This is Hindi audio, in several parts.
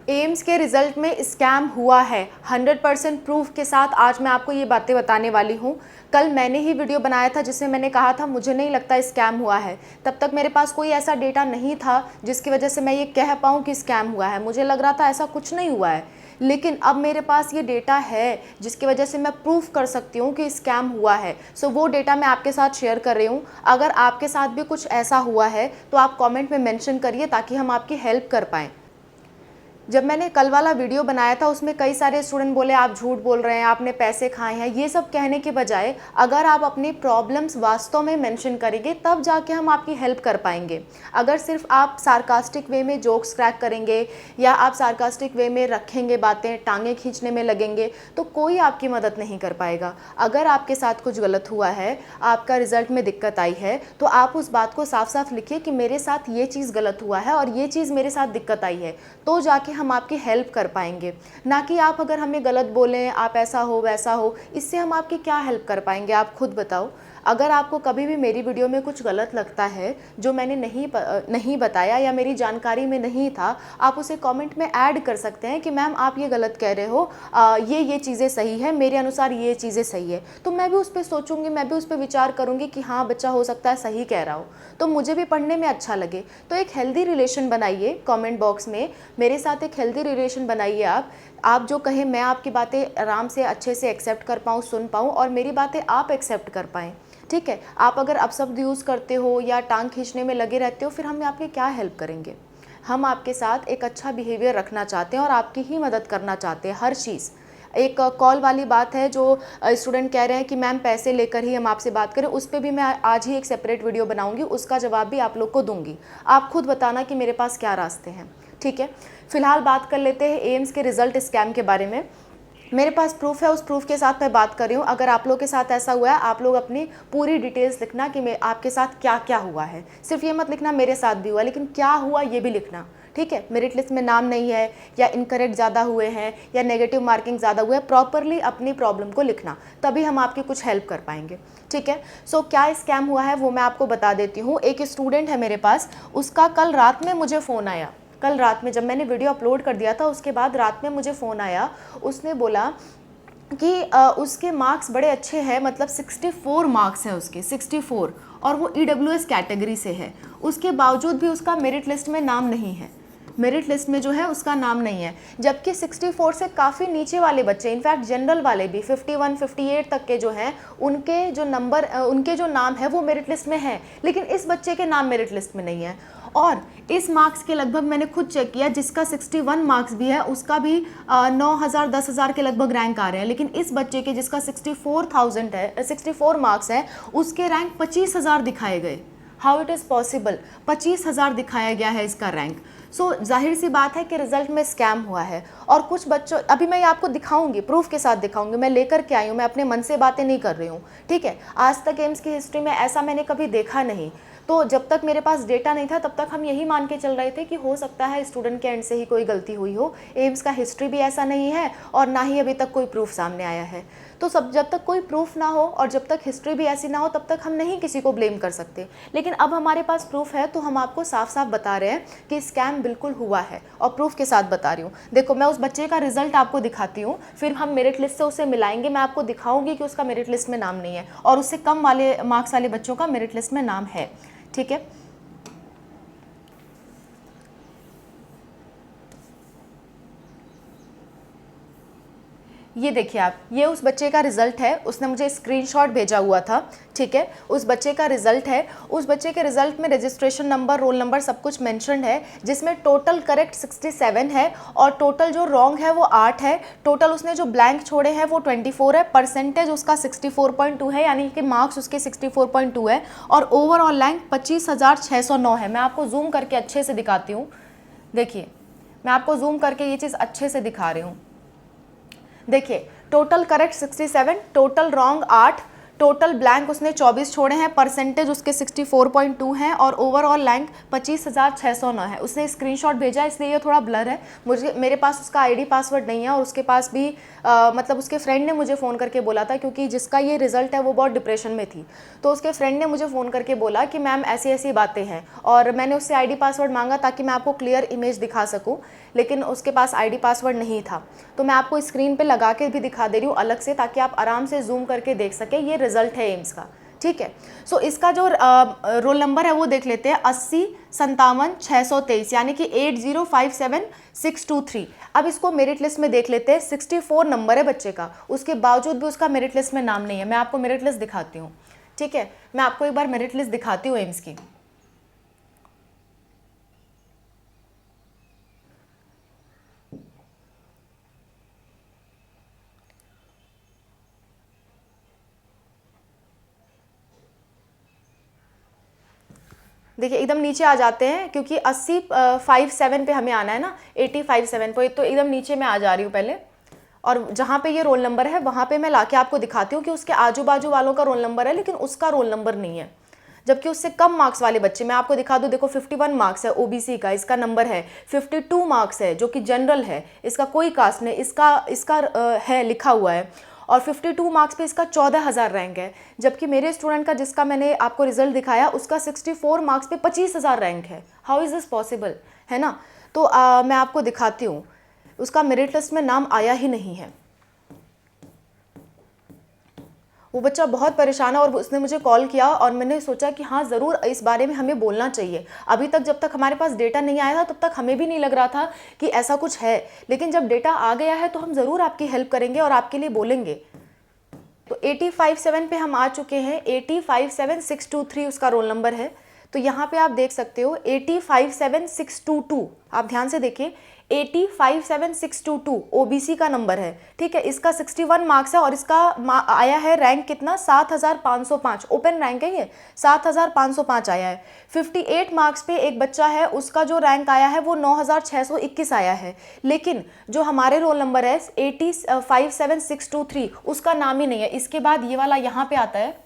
एम्स के रिज़ल्ट में स्कैम हुआ है 100% प्रूफ के साथ आज मैं आपको ये बातें बताने वाली हूँ। कल मैंने ही वीडियो बनाया था जिसमें मैंने कहा था मुझे नहीं लगता स्कैम हुआ है। तब तक मेरे पास कोई ऐसा डेटा नहीं था जिसकी वजह से मैं ये कह पाऊँ कि स्कैम हुआ है। मुझे लग रहा था ऐसा कुछ नहीं हुआ है, लेकिन अब मेरे पास ये डेटा है जिसकी वजह से मैं प्रूफ कर सकती हूँ कि स्कैम हुआ है। सो वो डेटा मैं आपके साथ शेयर कर रही हूँ। अगर आपके साथ भी कुछ ऐसा हुआ है तो आप कमेंट में मेंशन करिए ताकि हम आपकी हेल्प कर पाएँ। जब मैंने कल वाला वीडियो बनाया था उसमें कई सारे स्टूडेंट बोले आप झूठ बोल रहे हैं, आपने पैसे खाए हैं। ये सब कहने के बजाय अगर आप अपनी प्रॉब्लम्स वास्तव में मेंशन करेंगे तब जाके हम आपकी हेल्प कर पाएंगे। अगर सिर्फ आप सार्कास्टिक वे में जोक्स क्रैक करेंगे या आप सार्कास्टिक वे में रखेंगे बातें, टांगे खींचने में लगेंगे, तो कोई आपकी मदद नहीं कर पाएगा। अगर आपके साथ कुछ गलत हुआ है, आपका रिजल्ट में दिक्कत आई है, तो आप उस बात को साफ साफ लिखिए कि मेरे साथ ये चीज़ गलत हुआ है और ये चीज़ मेरे साथ दिक्कत आई है, तो जाके हम आपकी हेल्प कर पाएंगे। ना कि आप अगर हमें गलत बोलें, आप ऐसा हो वैसा हो, इससे हम आपकी क्या हेल्प कर पाएंगे, आप खुद बताओ। अगर आपको कभी भी मेरी वीडियो में कुछ गलत लगता है जो मैंने नहीं बताया या मेरी जानकारी में नहीं था, आप उसे कमेंट में ऐड कर सकते हैं कि मैम आप ये गलत कह रहे हो, ये चीज़ें सही है, मेरे अनुसार ये चीज़ें सही है। तो मैं भी उस पर सोचूंगी, मैं भी उस पर विचार करूंगी कि हाँ बच्चा हो सकता है सही कह रहा हो, तो मुझे भी पढ़ने में अच्छा लगे। तो एक हेल्दी रिलेशन बनाइए कमेंट बॉक्स में, मेरे साथ एक हेल्दी रिलेशन बनाइए। आप जो कहें मैं आपकी बातें आराम से अच्छे से एक्सेप्ट कर पाऊँ, सुन पाऊँ और मेरी बातें आप एक्सेप्ट कर पाएँ। ठीक है, आप अगर अपशब्द यूज़ करते हो या टांग खींचने में लगे रहते हो, फिर हम आपकी क्या हेल्प करेंगे। हम आपके साथ एक अच्छा बिहेवियर रखना चाहते हैं और आपकी ही मदद करना चाहते हैं हर चीज़। एक कॉल वाली बात है जो स्टूडेंट कह रहे हैं कि मैम पैसे लेकर ही हम आपसे बात करें, उस पर भी मैं आज ही एक सेपरेट वीडियो बनाऊंगी, उसका जवाब भी आप लोग को दूंगी। आप खुद बताना कि मेरे पास क्या रास्ते हैं। ठीक है, फिलहाल बात कर लेते हैं एम्स के रिजल्ट स्कैम के बारे में। मेरे पास प्रूफ है, उस प्रूफ के साथ मैं बात कर रही हूँ। अगर आप लोग के साथ ऐसा हुआ है, आप लोग अपनी पूरी डिटेल्स लिखना कि मैं आपके साथ क्या क्या हुआ है। सिर्फ ये मत लिखना मेरे साथ भी हुआ, लेकिन क्या हुआ ये भी लिखना। ठीक है, मेरिट लिस्ट में नाम नहीं है या इनकरेक्ट ज़्यादा हुए हैं या नेगेटिव मार्किंग ज़्यादा हुए हैं, प्रॉपरली अपनी प्रॉब्लम को लिखना, तभी हम आपकी कुछ हेल्प कर पाएंगे। ठीक है, सो क्या स्कैम हुआ है वो मैं आपको बता देती हूँ। एक स्टूडेंट है मेरे पास, उसका कल रात में मुझे फ़ोन आया। कल रात में जब मैंने वीडियो अपलोड कर दिया था उसके बाद रात में मुझे फ़ोन आया। उसने बोला कि उसके मार्क्स बड़े अच्छे हैं, मतलब 64 मार्क्स है उसके, 64, और वो EWS कैटेगरी से है। उसके बावजूद भी उसका मेरिट लिस्ट में नाम नहीं है, मेरिट लिस्ट में जो है उसका नाम नहीं है। जबकि 64 से काफ़ी नीचे वाले बच्चे, इनफैक्ट जनरल वाले भी 51 58 तक के जो हैं, उनके जो नंबर उनके जो नाम है वो मेरिट लिस्ट में है, लेकिन इस बच्चे के नाम मेरिट लिस्ट में नहीं है। और इस मार्क्स के लगभग मैंने खुद चेक किया, जिसका 61 मार्क्स भी है उसका भी 9,000 10,000 के लगभग रैंक आ रहे हैं, लेकिन इस बच्चे के जिसका 64,000 है, 64 मार्क्स है, उसके रैंक 25,000 दिखाए गए। हाउ इट इज़ पॉसिबल, 25,000 दिखाया गया है इसका रैंक। सो जाहिर सी बात है कि रिजल्ट में स्कैम हुआ है। और कुछ बच्चों, अभी मैं ये आपको दिखाऊंगी, प्रूफ के साथ दिखाऊंगी, मैं लेकर के आई हूँ, मैं अपने मन से बातें नहीं कर रही हूँ। ठीक है, आज तक एम्स की हिस्ट्री में ऐसा मैंने कभी देखा नहीं। तो जब तक मेरे पास डेटा नहीं था तब तक हम यही मान के चल रहे थे कि हो सकता है स्टूडेंट के एंड से ही कोई गलती हुई हो। एम्स का हिस्ट्री भी ऐसा नहीं है और ना ही अभी तक कोई प्रूफ सामने आया है। तो जब तक कोई प्रूफ ना हो और जब तक हिस्ट्री भी ऐसी ना हो तब तक हम नहीं किसी को ब्लेम कर सकते। लेकिन अब हमारे पास प्रूफ है तो हम आपको साफ साफ बता रहे हैं कि स्कैम बिल्कुल हुआ है और प्रूफ के साथ बता रही हूँ। देखो, मैं उस बच्चे का रिजल्ट आपको दिखाती हूँ, फिर हम मेरिट लिस्ट से उसे मिलाएंगे। मैं आपको दिखाऊंगी कि उसका मेरिट लिस्ट में नाम नहीं है और उससे कम वाले मार्क्स वाले बच्चों का मेरिट लिस्ट में नाम है। ठीक है, ये देखिए आप, ये उस बच्चे का रिजल्ट है, उसने मुझे स्क्रीनशॉट भेजा हुआ था। ठीक है, उस बच्चे का रिजल्ट है। उस बच्चे के रिजल्ट में रजिस्ट्रेशन नंबर, रोल नंबर सब कुछ मेंशन्ड है, जिसमें टोटल करेक्ट 67 है और टोटल जो रॉन्ग है वो 8 है। टोटल उसने जो ब्लैंक छोड़े हैं वो 24 है। परसेंटेज उसका 64.2 है, यानी कि मार्क्स उसके 64.2 है और ओवरऑल रैंक 25,609 है। मैं आपको जूम करके अच्छे से दिखाती हूँ। देखिए, मैं आपको जूम करके ये चीज़ अच्छे से दिखा रही हूँ। देखिए, total correct 67, total wrong 8, total blank उसने 24 छोड़े हैं, परसेंटेज उसके 64.2 हैं और ओवरऑल रैंक 25,609 है। उसने स्क्रीनशॉट भेजा, इसलिए ये थोड़ा ब्लर है। मेरे पास उसका आईडी पासवर्ड नहीं है और उसके पास भी मतलब उसके फ्रेंड ने मुझे फ़ोन करके बोला था, क्योंकि जिसका ये रिज़ल्ट है वो बहुत डिप्रेशन में थी, तो उसके फ्रेंड ने मुझे फ़ोन करके बोला कि मैम ऐसी ऐसी बातें हैं, और मैंने उससे आईडी पासवर्ड मांगा ताकि मैं आपको क्लियर इमेज दिखा सकूं, लेकिन उसके पास आईडी पासवर्ड नहीं था। तो मैं आपको स्क्रीन पे लगा के भी दिखा दे रही हूँ अलग से, ताकि आप आराम से जूम करके देख सकें। ये रिजल्ट है एम्स का, ठीक है। सो इसका जो रोल नंबर है वो देख लेते हैं, 80 57 623, यानी कि 8057623। अब इसको मेरिट लिस्ट में देख लेते हैं। 64 नंबर है बच्चे का, उसके बावजूद भी उसका मेरिट लिस्ट में नाम नहीं है। मैं आपको मेरिट लिस्ट दिखाती हूँ, ठीक है। मैं आपको एक बार मेरिट लिस्ट दिखाती हूँ एम्स की। देखिए एकदम नीचे आ जाते हैं, क्योंकि 8057 पे हमें आना है ना, 8057 पे, तो एकदम नीचे मैं आ जा रही हूँ पहले, और जहाँ पे ये रोल नंबर है वहाँ पे मैं लाके आपको दिखाती हूँ कि उसके आजू बाजू वालों का रोल नंबर है, लेकिन उसका रोल नंबर नहीं है। जबकि उससे कम मार्क्स वाले बच्चे, मैं आपको दिखा दूँ, देखो 51 मार्क्स है ओबीसी का, इसका नंबर है 52 मार्क्स है जो कि जनरल है, इसका कोई कास्ट नहीं, इसका इसका है लिखा हुआ है, और 52 मार्क्स पे इसका 14,000 रैंक है। जबकि मेरे स्टूडेंट का जिसका मैंने आपको रिजल्ट दिखाया उसका 64 मार्क्स पे 25,000 रैंक है। हाउ इज़ दिस पॉसिबल, है ना। तो मैं आपको दिखाती हूँ, उसका मेरिट लिस्ट में नाम आया ही नहीं है। वो बच्चा बहुत परेशान है और उसने मुझे कॉल किया, और मैंने सोचा कि हाँ ज़रूर इस बारे में हमें बोलना चाहिए। अभी तक जब तक हमारे पास डेटा नहीं आया था तब तक हमें भी नहीं लग रहा था कि ऐसा कुछ है, लेकिन जब डेटा आ गया है तो हम ज़रूर आपकी हेल्प करेंगे और आपके लिए बोलेंगे। तो 857 पे हम आ चुके हैं, 857,623 उसका रोल नंबर है। तो यहाँ पे आप देख सकते हो 857,622, आप ध्यान से देखिए, 857,622 ओबीसी का नंबर है, ठीक है। इसका 61 मार्क्स है और इसका आया है रैंक कितना, 7,505, ओपन रैंक है ये, 7,505 आया है। 58 मार्क्स पे एक बच्चा है, उसका जो रैंक आया है वो 9,621 आया है, लेकिन जो हमारे रोल नंबर है 857,623 उसका नाम ही नहीं है। इसके बाद ये वाला यहाँ पे आता है,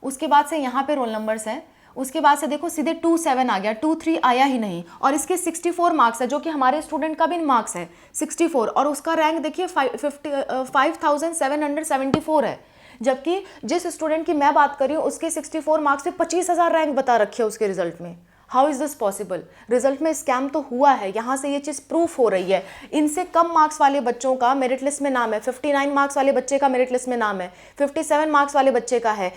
उसके बाद से यहाँ पे रोल नंबर्स हैं, उसके बाद से देखो सीधे 27 आ गया, 23 आया ही नहीं, और इसके 64 मार्क्स है जो कि हमारे स्टूडेंट का भी मार्क्स है 64, और उसका रैंक देखिए 5,774 है। जबकि जिस स्टूडेंट की मैं बात कर रही हूँ उसके 64 मार्क्स पे 25,000 रैंक बता रखे है उसके रिजल्ट में। How is this possible. Result में स्कैम तो हुआ है, यहाँ से ये चीज़ प्रूफ हो रही है। इनसे कम मार्क्स वाले बच्चों का मेरिट लिस्ट में नाम है, 59 मार्क्स वाले बच्चे का मेरिट लिस्ट में नाम है, 57 मार्क्स वाले बच्चे का है,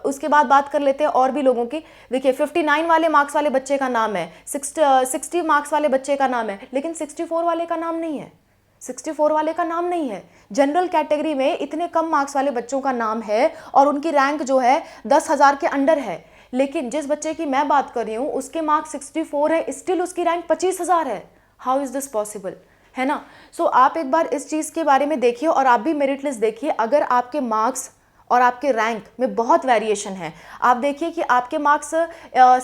उसके बाद बात कर लेते हैं और भी लोगों की। देखिए 59 वाले मार्क्स वाले बच्चे का नाम है, 60 मार्क्स वाले बच्चे का नाम है, लेकिन 64 वाले का नाम नहीं है, 64 वाले का नाम नहीं है। जनरल कैटेगरी में इतने कम मार्क्स वाले बच्चों का नाम है और उनकी रैंक जो है 10,000 के अंडर है, लेकिन जिस बच्चे की मैं बात कर रही हूँ उसके मार्क्स 64 है, स्टिल उसकी रैंक 25,000 है। हाउ इज़ दिस पॉसिबल, है ना। सो आप एक बार इस चीज़ के बारे में देखिए और आप भी मेरिट लिस्ट देखिए। अगर आपके मार्क्स और आपके रैंक में बहुत वेरिएशन है, आप देखिए कि आपके मार्क्स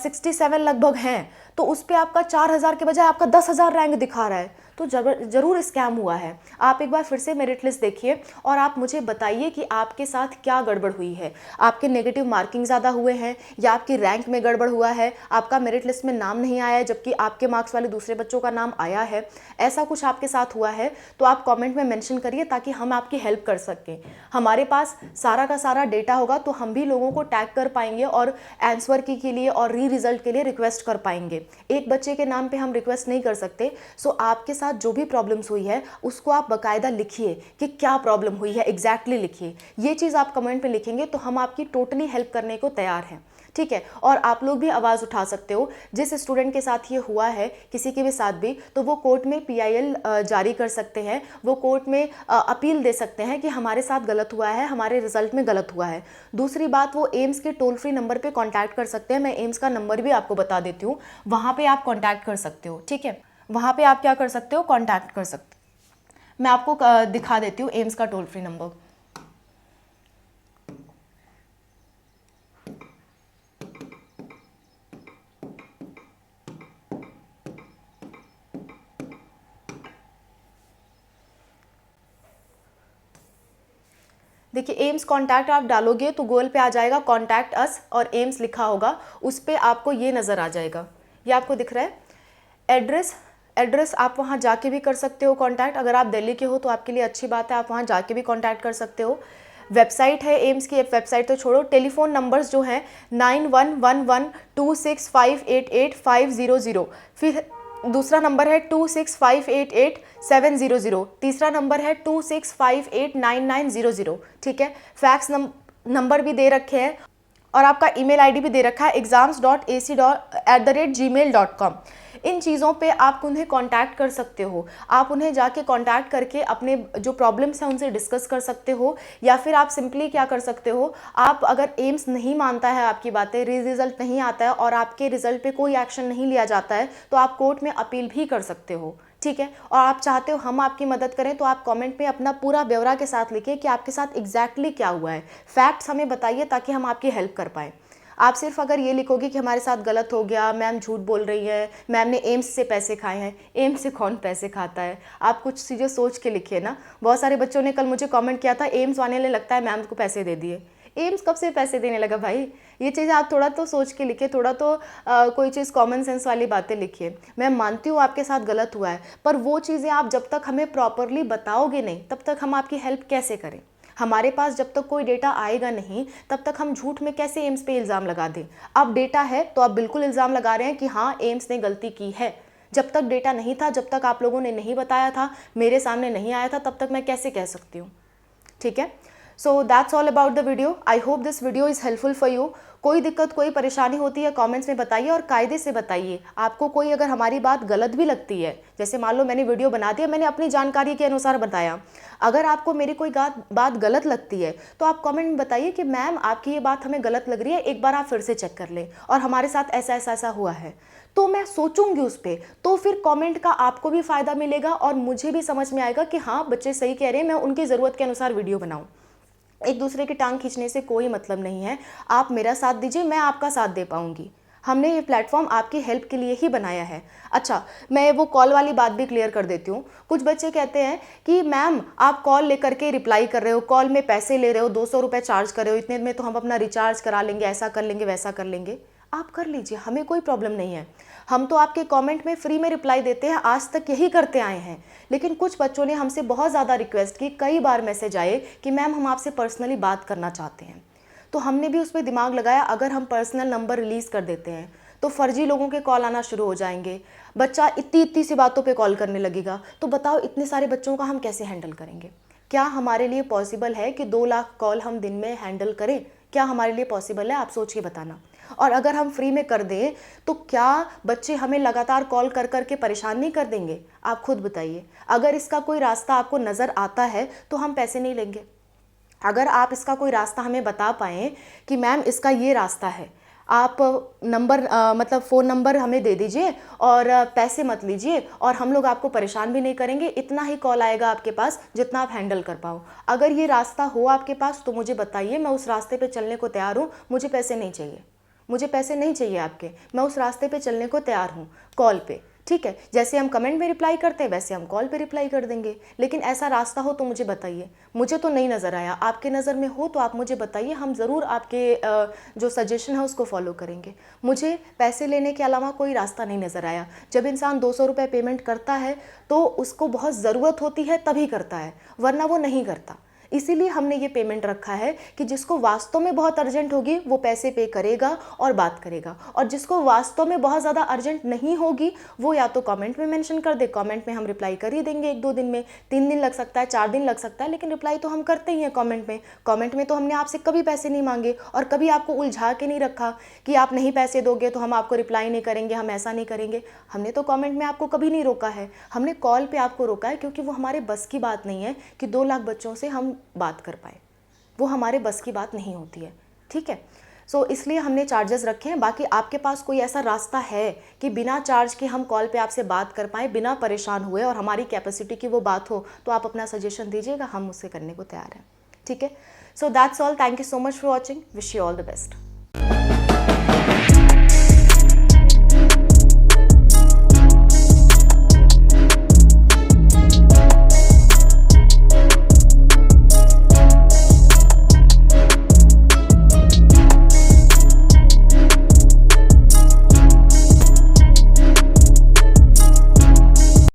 67 लगभग हैं, तो उस पर आपका 4,000 के बजाय आपका 10,000 रैंक दिखा रहा है, तो ज़रूर स्कैम हुआ है। आप एक बार फिर से मेरिट लिस्ट देखिए और आप मुझे बताइए कि आपके साथ क्या गड़बड़ हुई है। आपके नेगेटिव मार्किंग ज़्यादा हुए हैं, या आपकी रैंक में गड़बड़ हुआ है, आपका मेरिट लिस्ट में नाम नहीं आया है जबकि आपके मार्क्स वाले दूसरे बच्चों का नाम आया है, ऐसा कुछ आपके साथ हुआ है तो आप कमेंट में मेंशन करिए ताकि हम आपकी हेल्प कर सकें। हमारे पास सारा का सारा डेटा होगा तो हम भी लोगों को टैग कर पाएंगे और आंसर की के लिए और री रिजल्ट के लिए रिक्वेस्ट कर पाएंगे। एक बच्चे के नाम पे हम रिक्वेस्ट नहीं कर सकते। सो आपके साथ जो भी प्रॉब्लम्स हुई है उसको आप बाकायदा लिखिए कि क्या प्रॉब्लम हुई है, एग्जैक्टली लिखिए। ये चीज़ आप कमेंट में लिखेंगे तो हम आपकी टोटली हेल्प करने को तैयार हैं, ठीक है। और आप लोग भी आवाज़ उठा सकते हो, जिस स्टूडेंट के साथ ये हुआ है किसी के भी साथ भी, तो वो कोर्ट में पीआईएल जारी कर सकते हैं, वो कोर्ट में अपील दे सकते हैं कि हमारे साथ गलत हुआ है, हमारे रिजल्ट में गलत हुआ है। दूसरी बात, वो एम्स के टोल फ्री नंबर पे कांटेक्ट कर सकते हैं। मैं एम्स का नंबर भी आपको बता देती हूँ, वहाँ पे आप कांटेक्ट कर सकते हो, ठीक है। वहाँ पे आप क्या कर सकते हो, कांटेक्ट कर सकते हो। मैं आपको दिखा देती हूँ एम्स का टोल फ्री नंबर। देखिए एम्स कॉन्टैक्ट आप डालोगे तो गूगल पे आ जाएगा कॉन्टैक्ट अस और एम्स लिखा होगा, उस पर आपको ये नज़र आ जाएगा, ये आपको दिख रहा है एड्रेस आप वहाँ जाके भी कर सकते हो कांटेक्ट। अगर आप दिल्ली के हो तो आपके लिए अच्छी बात है, आप वहाँ जाके भी कांटेक्ट कर सकते हो। वेबसाइट है एम्स की, वेबसाइट तो छोड़ो, टेलीफोन नंबर्स जो हैं 911126588500, फिर दूसरा नंबर है 26588700, तीसरा नंबर है 26589900, ठीक है। फैक्स नंबर भी दे रखे हैं और आपका ईमेल आईडी भी दे रखा है exams.ac@gmail.com। इन चीज़ों पे आप उन्हें कांटेक्ट कर सकते हो, आप उन्हें जाके कांटेक्ट करके अपने जो प्रॉब्लम्स हैं उनसे डिस्कस कर सकते हो, या फिर आप सिंपली क्या कर सकते हो, आप अगर एम्स नहीं मानता है आपकी बातें, रिजल्ट नहीं आता है और आपके रिजल्ट पे कोई एक्शन नहीं लिया जाता है, तो आप कोर्ट में अपील भी कर सकते हो, ठीक है। और आप चाहते हो हम आपकी मदद करें तो आप कमेंट में अपना पूरा ब्यौरा के साथ लिखिए कि आपके साथ एग्जैक्टली क्या हुआ है, फैक्ट्स हमें बताइए ताकि हम आपकी हेल्प कर पाएँ। आप सिर्फ अगर ये लिखोगे कि हमारे साथ गलत हो गया, मैम झूठ बोल रही है, मैम ने एम्स से पैसे खाए हैं, एम्स से कौन पैसे खाता है, आप कुछ चीज़ें सोच के लिखिए ना। बहुत सारे बच्चों ने कल मुझे कमेंट किया था एम्स वाले ने लगता है मैम को पैसे दे दिए। एम्स कब से पैसे देने लगा भाई? ये चीज़ आप थोड़ा तो सोच के लिखिए, थोड़ा तो कोई चीज़ कॉमन सेंस वाली बातें लिखिए। मैं मानती हूँ आपके साथ गलत हुआ है, पर वो चीज़ें आप जब तक हमें प्रॉपरली बताओगे नहीं तब तक हम आपकी हेल्प कैसे करें? हमारे पास जब तक कोई डेटा आएगा नहीं तब तक हम झूठ में कैसे एम्स पे इल्ज़ाम लगा दें? अब डेटा है तो आप बिल्कुल इल्ज़ाम लगा रहे हैं कि हाँ एम्स ने गलती की है। जब तक डेटा नहीं था, जब तक आप लोगों ने नहीं बताया था, मेरे सामने नहीं आया था, तब तक मैं कैसे कह सकती हूँ? ठीक है। So that's all about the video. I hope this video is helpful for you. कोई दिक्कत, कोई परेशानी होती है कमेंट्स में बताइए और कायदे से बताइए। आपको कोई अगर हमारी बात गलत भी लगती है, जैसे मान लो मैंने वीडियो बना दिया, मैंने अपनी जानकारी के अनुसार बताया, अगर आपको मेरी कोई बात गलत लगती है तो आप कमेंट में बताइए कि मैम आपकी ये बात हमें गलत लग रही है, एक बार आप फिर से चेक कर लें और हमारे साथ ऐसा ऐसा ऐसा हुआ है, तो मैं सोचूंगी उस पर। तो फिर कमेंट का आपको भी फ़ायदा मिलेगा और मुझे भी समझ में आएगा कि हाँ बच्चे सही कह रहे हैं, मैं उनकी ज़रूरत के अनुसार वीडियो बनाऊँ। एक दूसरे की टांग खींचने से कोई मतलब नहीं है। आप मेरा साथ दीजिए, मैं आपका साथ दे पाऊंगी। हमने ये प्लेटफॉर्म आपकी हेल्प के लिए ही बनाया है। अच्छा, मैं वो कॉल वाली बात भी क्लियर कर देती हूँ। कुछ बच्चे कहते हैं कि मैम आप कॉल लेकर के रिप्लाई कर रहे हो, कॉल में पैसे ले रहे हो, 200 रुपये चार्ज कर रहे हो, इतने में तो हम अपना रिचार्ज करा लेंगे, ऐसा कर लेंगे, वैसा कर लेंगे। आप कर लीजिए, हमें कोई प्रॉब्लम नहीं है। हम तो आपके कमेंट में फ्री में रिप्लाई देते हैं, आज तक यही करते आए हैं। लेकिन कुछ बच्चों ने हमसे बहुत ज़्यादा रिक्वेस्ट की, कई बार मैसेज आए कि मैम हम आपसे पर्सनली बात करना चाहते हैं। तो हमने भी उस पर दिमाग लगाया, अगर हम पर्सनल नंबर रिलीज़ कर देते हैं तो फर्जी लोगों के कॉल आना शुरू हो जाएंगे, बच्चा इतनी सी बातों पे कॉल करने लगेगा। तो बताओ इतने सारे बच्चों का हम कैसे हैंडल करेंगे? क्या हमारे लिए पॉसिबल है कि 2 लाख कॉल हम दिन में हैंडल करें? क्या हमारे लिए पॉसिबल है? आप सोच के बताना। और अगर हम फ्री में कर दें तो क्या बच्चे हमें लगातार कॉल कर कर के परेशान नहीं कर देंगे? आप खुद बताइए। अगर इसका कोई रास्ता आपको नज़र आता है तो हम पैसे नहीं लेंगे। अगर आप इसका कोई रास्ता हमें बता पाएँ कि मैम इसका ये रास्ता है, आप नंबर मतलब फ़ोन नंबर हमें दे दीजिए और पैसे मत लीजिए और हम लोग आपको परेशान भी नहीं करेंगे, इतना ही कॉल आएगा आपके पास जितना आप हैंडल कर पाओ। अगर ये रास्ता हो आपके पास तो मुझे बताइए, मैं उस रास्ते पे चलने को तैयार हूँ। मुझे पैसे नहीं चाहिए, मुझे पैसे नहीं चाहिए आपके, मैं उस रास्ते पे चलने को तैयार हूँ कॉल पे, ठीक है। जैसे हम कमेंट में रिप्लाई करते हैं वैसे हम कॉल पे रिप्लाई कर देंगे। लेकिन ऐसा रास्ता हो तो मुझे बताइए। मुझे तो नहीं नज़र आया, आपके नज़र में हो तो आप मुझे बताइए, हम ज़रूर आपके जो सजेशन है उसको फॉलो करेंगे। मुझे पैसे लेने के अलावा कोई रास्ता नहीं नज़र आया। जब इंसान 200 रुपये पेमेंट करता है तो उसको बहुत ज़रूरत होती है तभी करता है, वरना वो नहीं करता। इसीलिए हमने ये पेमेंट रखा है कि जिसको वास्तव में बहुत अर्जेंट होगी वो पैसे पे करेगा और बात करेगा, और जिसको वास्तव में बहुत ज़्यादा अर्जेंट नहीं होगी वो या तो कमेंट में मेंशन कर दे, कमेंट में हम रिप्लाई कर ही देंगे 1-2 दिन में, 3 दिन लग सकता है, 4 दिन लग सकता है, लेकिन रिप्लाई तो हम करते ही हैं कमेंट में। कमेंट में तो हमने आपसे कभी पैसे नहीं मांगे और कभी आपको उलझा के नहीं रखा कि आप नहीं पैसे दोगे तो हम आपको रिप्लाई नहीं करेंगे, हम ऐसा नहीं करेंगे। हमने तो कमेंट में आपको कभी नहीं रोका है, हमने कॉल पे आपको रोका है क्योंकि वो हमारे बस की बात नहीं है कि 2 लाख बच्चों से हम बात कर पाए, वो हमारे बस की बात नहीं होती है, ठीक है। सो इसलिए हमने चार्जेस रखे हैं। बाकी आपके पास कोई ऐसा रास्ता है कि बिना चार्ज के हम कॉल पे आपसे बात कर पाएँ, बिना परेशान हुए और हमारी कैपेसिटी की वो बात हो, तो आप अपना सजेशन दीजिएगा, हम उससे करने को तैयार हैं, ठीक है। So that's all, thank you so much for watching, wish you all the best.